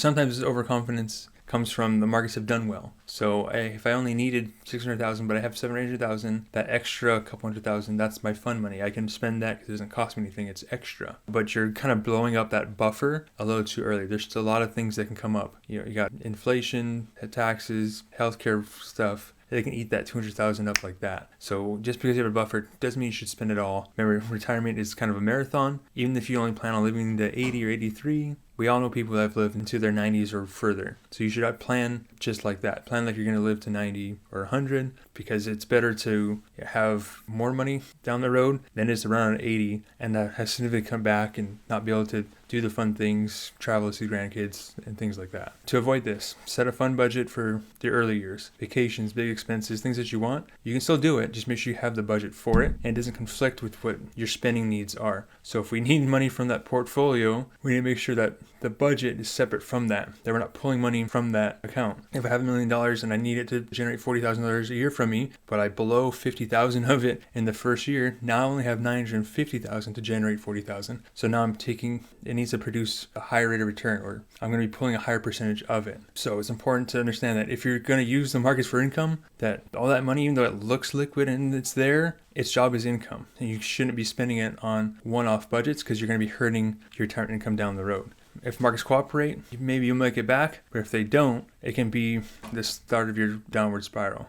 sometimes this overconfidence comes from the markets have done well. So if I only needed 600,000, but I have 700,000, that extra couple hundred thousand, that's my fund money. I can spend that because it doesn't cost me anything. It's extra. But you're kind of blowing up that buffer a little too early. There's still a lot of things that can come up. You got inflation, taxes, healthcare stuff. They can eat that 200,000 up like that. So just because you have a buffer doesn't mean you should spend it all. Remember, retirement is kind of a marathon. Even if you only plan on living to 80 or 83, we all know people that have lived into their 90s or further. So you should plan just like that. Plan like you're going to live to 90 or 100, because it's better to have more money down the road than it is to run on 80 and have significantly come back and not be able to do the fun things, travel to see grandkids and things like that. To avoid this, set a fund budget for the early years. Vacations, big expenses, things that you want. You can still do it. Just make sure you have the budget for it and it doesn't conflict with what your spending needs are. So if we need money from that portfolio, we need to make sure that the budget is separate from that we're not pulling money from that account. If I have $1 million and I need it to generate $40,000 a year from me, but I blow 50,000 of it in the first year, now I only have 950,000 to generate 40,000. So now it needs to produce a higher rate of return, or I'm going to be pulling a higher percentage of it. So it's important to understand that if you're going to use the markets for income, that all that money, even though it looks liquid and it's there, its job is income. And you shouldn't be spending it on one-off budgets because you're going to be hurting your retirement income down the road. If markets cooperate, maybe you'll make it back, but if they don't, it can be the start of your downward spiral.